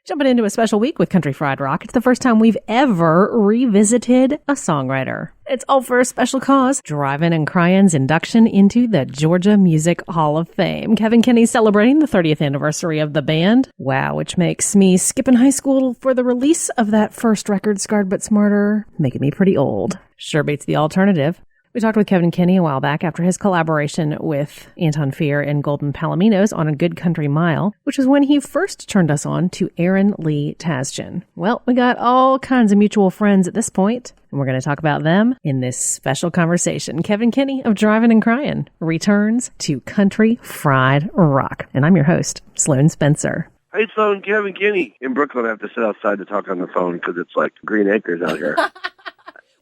Jumping into a special week with Country Fried Rock. It's the first time we've ever revisited a songwriter. It's all for a special cause, Drivin and Cryin's induction into the Georgia Music Hall of Fame. Kevn Kinney celebrating the 30th anniversary of the band. Wow, which makes me skipping high school for the release of that first record, Scarred But Smarter, making me pretty old. Sure beats the alternative. We talked with Kevn Kinney a while back after his collaboration with Anton Fear and Golden Palominos on A Good Country Mile, which was when he first turned us on to Lee Tasjan. Well, we got all kinds of mutual friends at this point, and we're going to talk about them in this special conversation. Kevn Kinney of Drivin and Cryin returns to Country Fried Rock. And I'm your host, Sloan Spencer. Hey, Sloan, Kevn Kinney. In Brooklyn, I have to sit outside to talk on the phone because it's like Green Acres out here.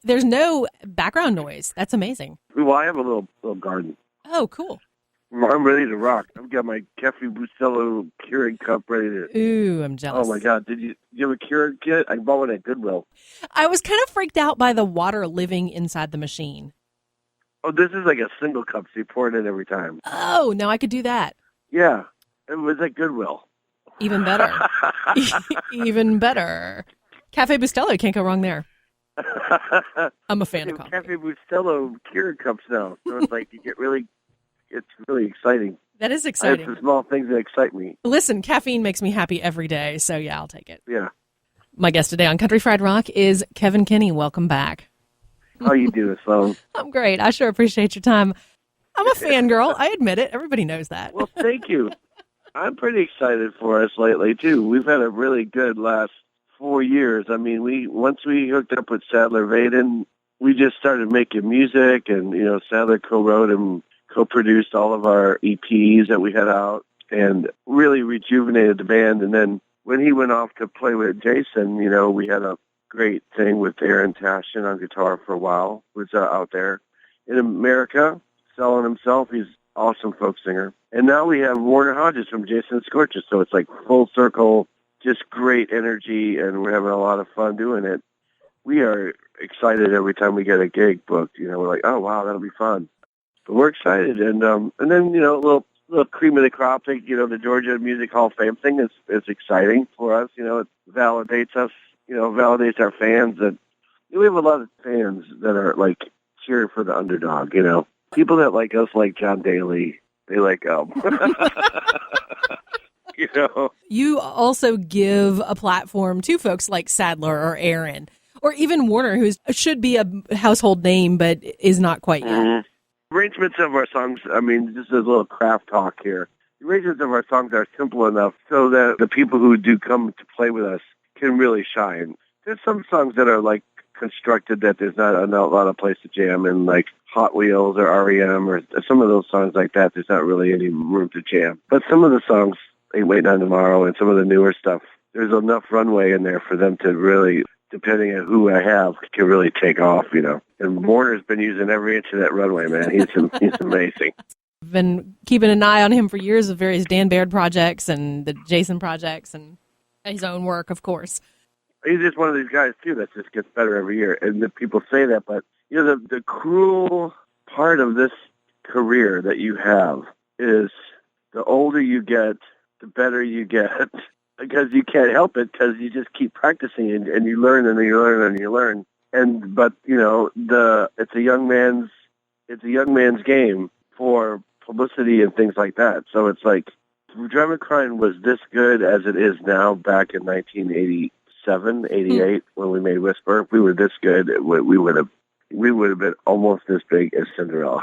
There's no background noise. That's amazing. Well, I have a little garden. Oh, cool. I'm ready to rock. I've got my Keffi Bustelo Keurig cup ready to... Ooh, I'm jealous. Oh, my God. Did you have a Keurig kit? I bought one at Goodwill. I was kind of freaked out by the water living inside the machine. Oh, this is like a single cup, so you pour it in every time. Oh, now I could do that. Yeah. It was at Goodwill. Even better. Even better. Cafe Bustelo, can't go wrong there. I'm a fan of coffee. Cafe Bustelo Keurig cups now, so it's like it's really exciting. That is exciting. It's the small things that excite me. Listen, caffeine makes me happy every day, so yeah, I'll take it. Yeah. My guest today on Country Fried Rock is Kevn Kinney. Welcome back. How you doing, Sloan? I'm great. I sure appreciate your time. I'm a fangirl. I admit it. Everybody knows that. Well, thank you. I'm pretty excited for us lately, too. We've had a really good last 4 years. I mean, once we hooked up with Sadler Vaden, we just started making music, and Sadler co-wrote and co-produced all of our EPs that we had out, and really rejuvenated the band. And then when he went off to play with Jason, we had a great thing with Lee Tasjan on guitar for a while. Was out there in America selling himself. He's an awesome folk singer. And now we have Hodges from Jason Scorchers, so it's like full circle. Just great energy, and we're having a lot of fun doing it. We are excited every time we get a gig booked. We're like, oh, wow, that'll be fun. But we're excited. And then, a little cream of the crop thing, the Georgia Music Hall of Fame thing is exciting for us. It validates us, validates our fans. That we have a lot of fans that are, like, cheering for the underdog, People that like us, like John Daly, they like You also give a platform to folks like Sadler or Aaron, or even Warner, who should be a household name but is not quite yet. Mm-hmm. Arrangements of our songs, just a little craft talk here. The arrangements of our songs are simple enough so that the people who do come to play with us can really shine. There's some songs that are like constructed that there's not a lot of place to jam in, like Hot Wheels or REM or some of those songs like that. There's not really any room to jam. But some of the songs, Ain't Waiting on Tomorrow, and some of the newer stuff, there's enough runway in there for them to really, depending on who I have, can really take off, And Warner's been using every inch of that runway, man. He's amazing. I've been keeping an eye on him for years with various Dan Baird projects and the Jason projects and his own work, of course. He's just one of these guys, too, that just gets better every year. And the people say that, but, the cruel part of this career that you have is the older you get, the better you get, because you can't help it, because you just keep practicing and you learn and you learn and you learn. But it's a young man's game for publicity and things like that. So it's like Drivin and Cryin was this good as it is now back in 1987, 88 when we made Whisper. If we were this good, we would have been almost as big as Cinderella.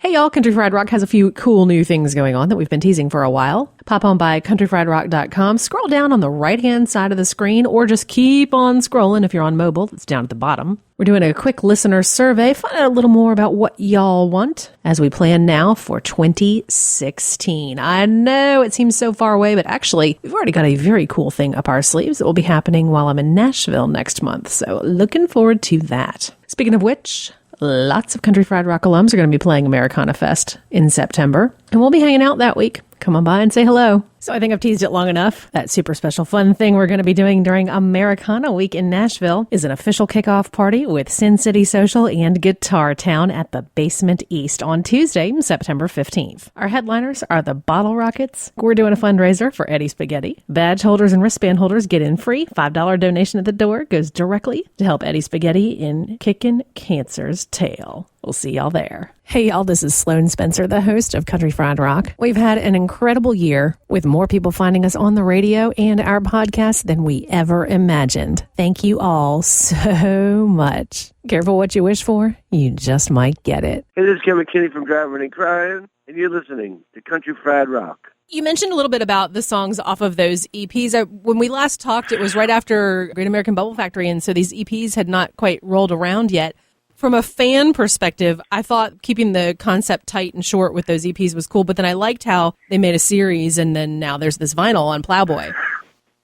Hey y'all, Country Fried Rock has a few cool new things going on that we've been teasing for a while. Pop on by countryfriedrock.com, scroll down on the right-hand side of the screen, or just keep on scrolling if you're on mobile. It's down at the bottom. We're doing a quick listener survey, find out a little more about what y'all want as we plan now for 2016. I know it seems so far away, but actually, we've already got a very cool thing up our sleeves that will be happening while I'm in Nashville next month, so looking forward to that. Speaking of which, lots of Country Fried Rock alums are going to be playing Marikana Fest in September, and we'll be hanging out that week. come on by and say hello. So I think I've teased it long enough. That super special fun thing we're going to be doing during Marikana week in Nashville is an official kickoff party with Sin City Social and Guitar Town at the Basement East on Tuesday, September 15th. Our headliners are the Bottle Rockets. We're doing a fundraiser for Eddie Spaghetti. Badge holders and wristband holders get in free. $5 donation at the door goes directly to help Eddie Spaghetti in kicking cancer's tail. We'll see y'all there. Hey y'all, this is Sloan Spencer, the host of Country Fried Rock. We've had an incredible year with more people finding us on the radio and our podcast than we ever imagined. Thank you all so much. Careful what you wish for, you just might get it. Hey, this is Kevn Kinney from Drivin and Cryin, and you're listening to Country Fried Rock. You mentioned a little bit about the songs off of those EPs. When we last talked, it was right after Great American Bubble Factory, and so these EPs had not quite rolled around yet. From a fan perspective, I thought keeping the concept tight and short with those EPs was cool, but then I liked how they made a series, and then now there's this vinyl on Plowboy.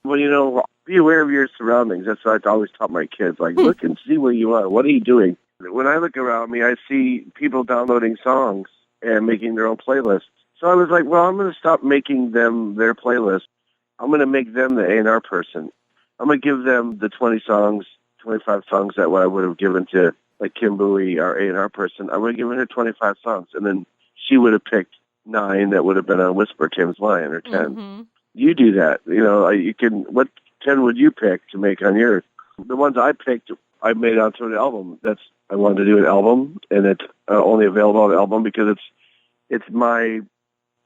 Well, be aware of your surroundings. That's what I always taught my kids. Look and see where you are. What are you doing? When I look around me, I see people downloading songs and making their own playlists. So I was like, well, I'm going to stop making them their playlist. I'm going to make them the A&R person. I'm going to give them the 20 songs, 25 songs that what I would have given to Kim Bowie, our A&R person. I would have given her 25 songs, and then she would have picked 9 that would have been on Whisper Tim's Lion, or 10. Mm-hmm. You do that. You can. What 10 would you pick to make on yours? The ones I picked, I made onto an album. I wanted to do an album, and it's only available on an album because it's my,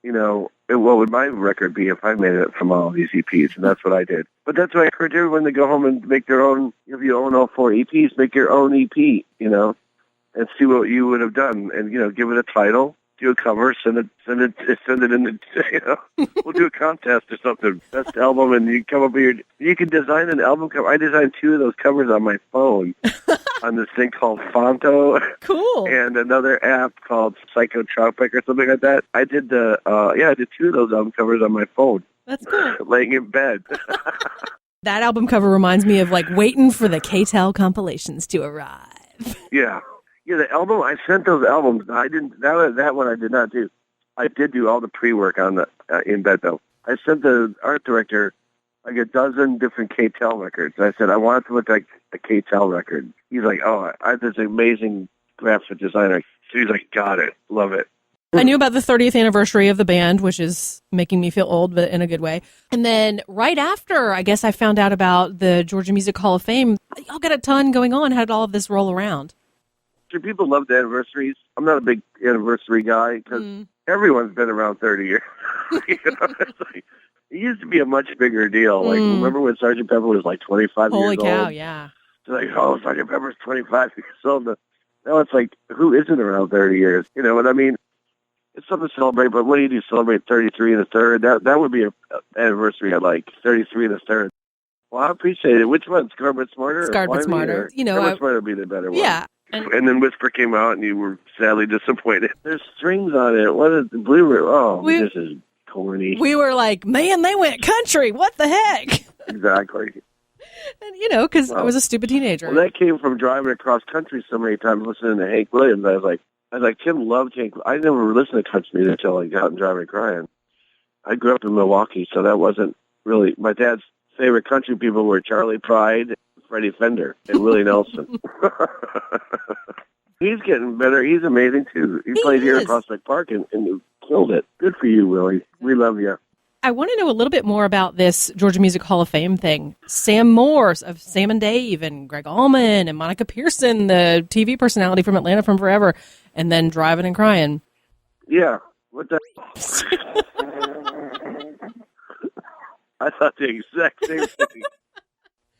what would my record be if I made it from all these EPs? And that's what I did. But that's why I encourage everyone to go home and make their own. If you own all 4 EPs, make your own EP, and see what you would have done, and give it a title, do a cover, send it in the, we'll do a contest or something, best album, and you come up with you can design an album cover. I designed 2 of those covers on my phone on this thing called Fonto. Cool. And another app called Psychotropic or something like that. I did I did 2 of those album covers on my phone. That's cool. Laying in bed. That album cover reminds me of waiting for the K-Tel compilations to arrive. Yeah. Yeah, the album, I sent those albums. I didn't, that one I did not do. I did do all the pre-work on the in bed, though. I sent the art director a dozen different K-Tel records. I said, I want it to look like a K-Tel record. He's like, oh, I'm this amazing graphic designer. So he's like, got it, love it. I knew about the 30th anniversary of the band, which is making me feel old, but in a good way. And then right after, I guess I found out about the Georgia Music Hall of Fame. Y'all got a ton going on. How did all of this roll around? People love the anniversaries. I'm not a big anniversary guy because everyone's been around 30 years. It used to be a much bigger deal. Remember when Sgt. Pepper was 25 Holy years old? Holy cow, yeah. It's Sgt. Pepper's 25 years old. Now it's who isn't around 30 years? You know what I mean? It's something to celebrate, but what do you do? Celebrate 33 and a third? That would be an anniversary at 33 and a third. Well, I appreciate it. Which one? Scarlet Smarter? Scarlet Smarter. Scarlet Smarter would be the better one. Yeah. And then Whisper came out, and you were sadly disappointed. There's strings on it. What is the Blu-ray? Oh, this is corny. We were like, man, they went country. What the heck? Exactly. And, because I was a stupid teenager. Well, that came from driving across country so many times listening to Hank Williams. I was like, Tim loved Hank. I never listened to country music until I got in Drivin' and Cryin. I grew up in Milwaukee, so that wasn't really... My dad's favorite country people were Charlie Pride, Freddie Fender, and Willie Nelson. He's getting better. He's amazing, too. He played here at Prospect Park and killed it. Good for you, Willie. We love you. I want to know a little bit more about this Georgia Music Hall of Fame thing. Sam Morse of Sam and Dave and Greg Allman and Monica Pearson, the TV personality from Atlanta from Forever, and then Drivin' and Cryin. Yeah. What the... I thought the exact same thing.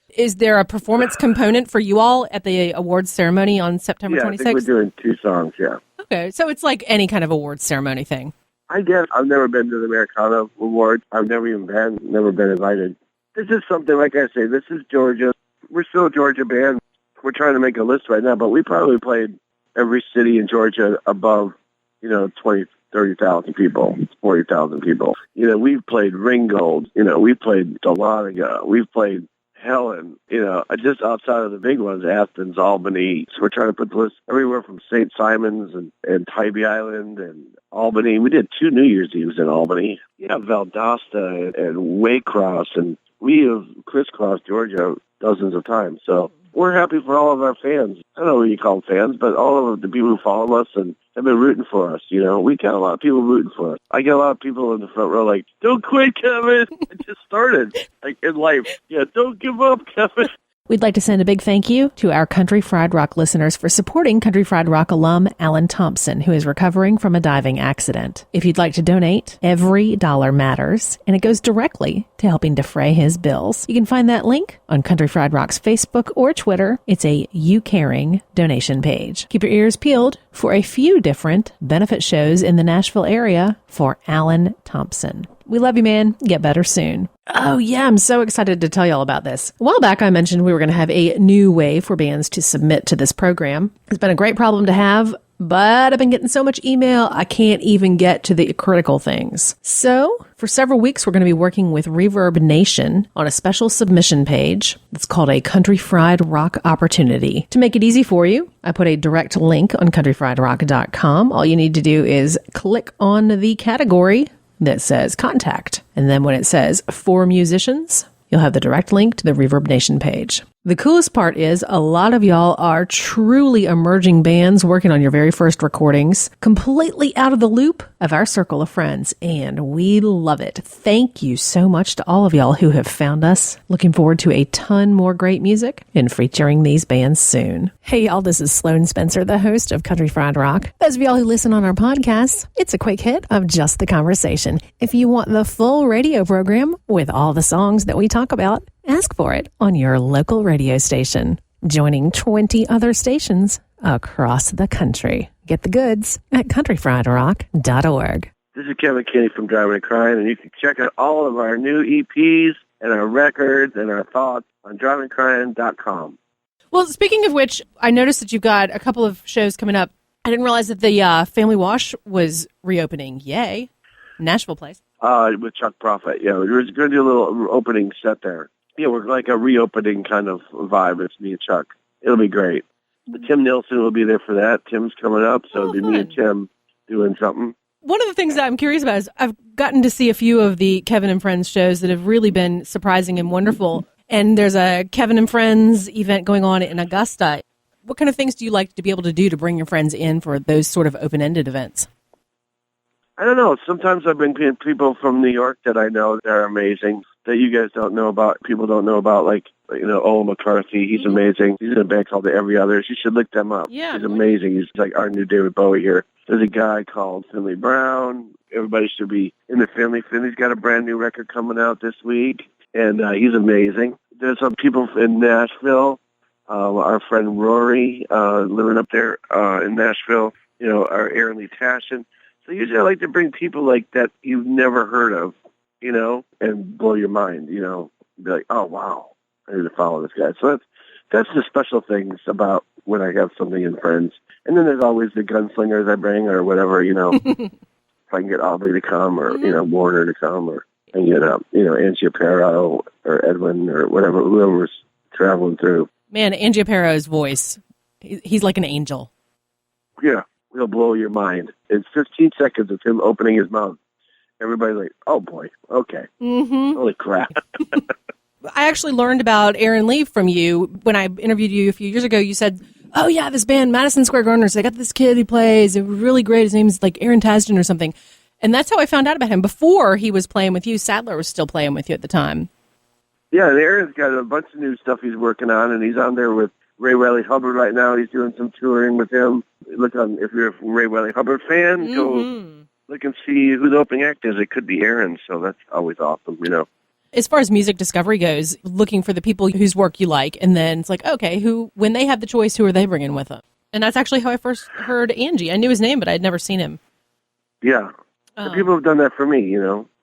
Is there a performance component for you all at the awards ceremony on September 26th? Yeah, I think we're doing 2 songs, yeah. Okay, so it's like any kind of awards ceremony thing. I guess I've never been to the Marikana Awards. I've never been invited. This is something, like I say, this is Georgia. We're still a Georgia band. We're trying to make a list right now, but we probably played every city in Georgia above, 20, 30,000 people, 40,000 people. We've played Ringgold. We've played Dahlonega. We've played Helen, just outside of the big ones, Athens, Albany. So we're trying to put the list everywhere from St. Simon's and Tybee Island and Albany. We did 2 New Year's Eves in Albany. Valdosta and Waycross, and we have crisscrossed Georgia dozens of times. So we're happy for all of our fans. I don't know what you call them fans, but all of the people who follow us and have been rooting for us. We got a lot of people rooting for us. I get a lot of people in the front row like, don't quit, Kevin. It just started, like, in life. Yeah, don't give up, Kevin. We'd like to send a big thank you to our Country Fried Rock listeners for supporting Country Fried Rock alum Alan Thompson, who is recovering from a diving accident. If you'd like to donate, every dollar matters, and it goes directly to helping defray his bills. You can find that link on Country Fried Rock's Facebook or Twitter. It's a You Caring donation page. Keep your ears peeled for a few different benefit shows in the Nashville area for Alan Thompson. We love you, man. Get better soon. Oh, yeah, I'm so excited to tell y'all about this. A while back, I mentioned we were going to have a new way for bands to submit to this program. It's been a great problem to have, but I've been getting so much email, I can't even get to the critical things. So, for several weeks, we're going to be working with Reverb Nation on a special submission page that's called a Country Fried Rock Opportunity. To make it easy for you, I put a direct link on countryfriedrock.com. All you need to do is click on the category that says contact. And then when it says for musicians, you'll have the direct link to the Reverb Nation page. The coolest part is a lot of y'all are truly emerging bands working on your very first recordings, completely out of the loop of our circle of friends, and we love it. Thank you so much to all of y'all who have found us. Looking forward to a ton more great music and featuring these bands soon. Hey y'all, this is Sloan Spencer, the host of Country Fried Rock. Those of y'all who listen on our podcasts, it's a quick hit of just the conversation. If you want the full radio program with all the songs that we talk about, ask for it on your local radio station, joining 20 other stations across the country. Get the goods at countryfriedrock.org. This is Kevn Kinney from Drivin and Cryin, and you can check out all of our new EPs and our records and our thoughts on drivinandcryin.com. Well, speaking of which, I noticed that you've got a couple of shows coming up. I didn't realize that the Family Wash was reopening. Yay. Nashville place. With Chuck Prophet. Yeah, we're going to do a little opening set there. Yeah, we're like a reopening kind of vibe. It's me and Chuck. It'll be great. Tim Nilsson will be there for that. Tim's coming up, so it'll be me and Tim doing something. One of the things that I'm curious about is I've gotten to see a few of the Kevin and Friends shows that have really been surprising and wonderful. And there's a Kevin and Friends event going on in Augusta. What kind of things do you like to be able to do to bring your friends in for those sort of open-ended events? I don't know. Sometimes I bring people from New York that I know that are amazing, that you guys don't know about, people don't know about, like, Owen McCarthy. He's amazing. He's in a band called The Every Others. You should look them up. Yeah. He's amazing. He's like our new David Bowie here. There's a guy called Finley Brown. Everybody should be in the Finley. Finley's got a brand new record coming out this week, and he's amazing. There's some people in Nashville. Our friend Rory, living up there in Nashville. Our Aaron Lee Tasjan. So usually I like to bring people like that you've never heard of, and blow your mind, be like, oh, wow, I need to follow this guy. So that's the special things about when I have something in Friends. And then there's always the gunslingers I bring or whatever, if I can get Aubrey to come or, Warner to come or I can get, Angie Aparo or Edwin or whatever, whoever's traveling through. Man, Angie Aparo's voice, he's like an angel. Yeah. He'll blow your mind. It's 15 seconds of him opening his mouth. Everybody's like, oh, boy, okay. Mm-hmm. Holy crap. I actually learned about Aaron Lee from you. When I interviewed you a few years ago, you said, oh, yeah, this band, Madison Square Gardeners, they got this kid who plays. It was really great. His name's like Aaron Tasjan or something. And that's how I found out about him. Before he was playing with you, Sadler was still playing with you at the time. Yeah, and Aaron's got a bunch of new stuff he's working on, and he's on there with Wylie Hubbard right now. He's doing some touring with him. Look on, if you're a Wylie Hubbard fan, go look and see who the opening act is. It could be Aaron, so that's always awesome, As far as music discovery goes, looking for the people whose work you like, and then it's like, okay, when they have the choice, who are they bringing with them? And that's actually how I first heard Angie. I knew his name, but I'd never seen him. Yeah. People have done that for me,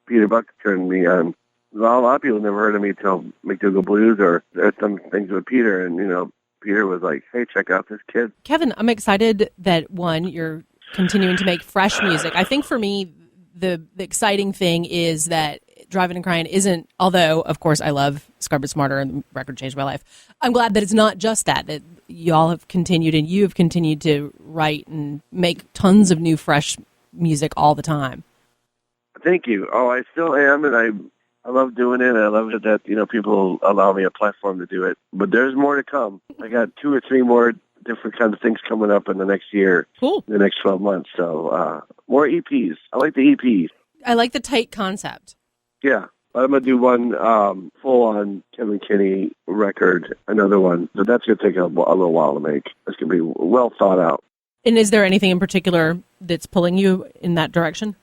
Peter Buck turned me on. A lot of people never heard of me till McDougal Blues or there's some things with Peter, and, Peter was like, hey, check out this kid. Kevin, I'm excited that, one, you're continuing to make fresh music. I think for me, the exciting thing is that Drivin and Cryin isn't, although, of course, I love Scarred But Smarter and the record changed my life. I'm glad that it's not just that y'all have continued and you have continued to write and make tons of new, fresh music all the time. Thank you. Oh, I still am, and I love doing it. I love it that, people allow me a platform to do it. But there's more to come. I got 2 or 3 more different kinds of things coming up in the next year. Cool. The next 12 months. So more EPs. I like the EPs. I like the tight concept. Yeah. But I'm going to do one full-on Kevn Kinney record, another one. So that's going to take a little while to make. It's going to be well thought out. And is there anything in particular that's pulling you in that direction?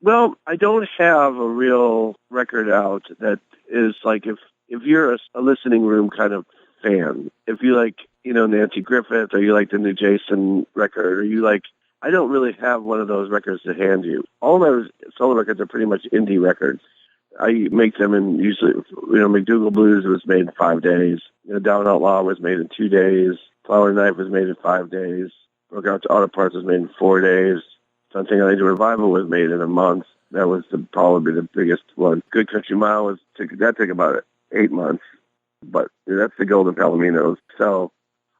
Well, I don't have a real record out that is like if you're a listening room kind of fan, if you like, Nancy Griffith, or you like the new Jason record, or you like, I don't really have one of those records to hand you. All my solo records are pretty much indie records. I make them in usually, McDougal Blues was made in 5 days. Down Outlaw was made in 2 days. Flower Knife was made in 5 days. Broke Out to Auto Parts was made in 4 days. Something I Need to Revival was made in a month. That was probably the biggest one. Good Country Mile took about 8 months. But that's the Golden Palominos. So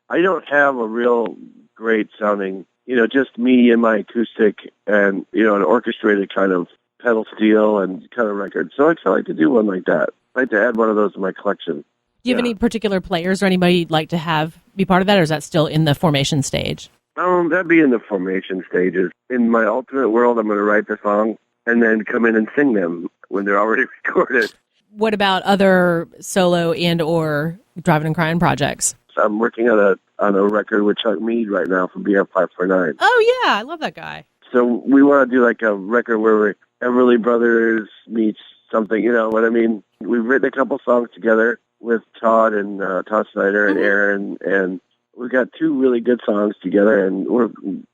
I don't have a real great sounding, just me and my acoustic and, an orchestrated kind of pedal steel and kind of record. So I'd like to do one like that. I'd like to add one of those to my collection. Do you have any particular players or anybody you'd like to have be part of that, or is that still in the formation stage? That'd be in the formation stages. In my alternate world, I'm going to write the song and then come in and sing them when they're already recorded. What about other solo and or Drivin and Cryin projects? So I'm working on a record with Chuck Mead right now from BF549. Oh, yeah. I love that guy. So we want to do like a record where Everly Brothers meets something, you know what I mean? We've written a couple songs together with Todd and Todd Snyder and Aaron, and we've got 2 really good songs together, and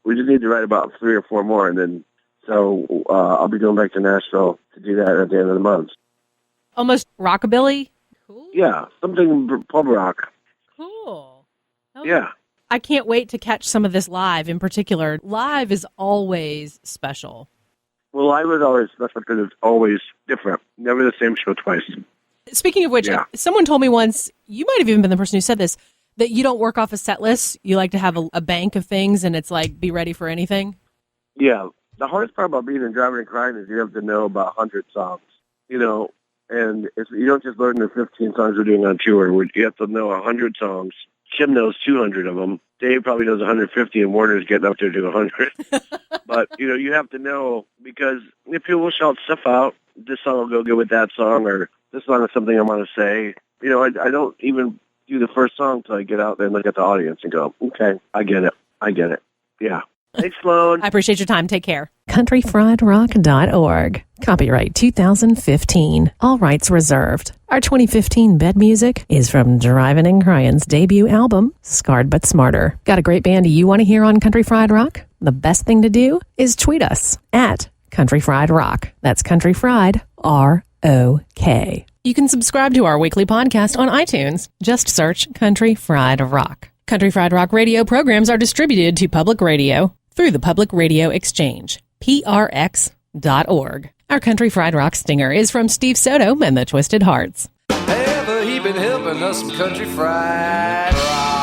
we just need to write about 3 or 4 more, and then so I'll be going back to Nashville to do that at the end of the month. Almost rockabilly? Cool. Yeah, something pub rock. Cool. Okay. Yeah. I can't wait to catch some of this live in particular. Live is always special. Well, live is always special because it's always different. Never the same show twice. Speaking of which, someone told me once, you might have even been the person who said this, that you don't work off a set list. You like to have a bank of things, and it's like, be ready for anything. Yeah. The hardest part about being in Drivin and Cryin is you have to know about 100 songs, and you don't just learn the 15 songs we're doing on tour. You have to know 100 songs. Kim knows 200 of them. Dave probably knows 150, and Warner's getting up there to 100. But, you have to know, because if people will shout stuff out, this song will go good with that song, or this song is something I want to say. I don't even do the first song until I get out there and look at the audience and go, okay, I get it. Yeah. Thanks, Sloan. I appreciate your time. Take care. CountryFriedRock.org. Copyright 2015. All rights reserved. Our 2015 bed music is from Drivin and Cryin's debut album, Scarred But Smarter. Got a great band you want to hear on Country Fried Rock? The best thing to do is tweet us at Country Fried Rock. That's Country Fried ROK. You can subscribe to our weekly podcast on iTunes. Just search Country Fried Rock. Country Fried Rock radio programs are distributed to public radio through the Public Radio Exchange, prx.org. Our Country Fried Rock stinger is from Steve Soto and the Twisted Hearts. Ever he been helping us some country fried rock.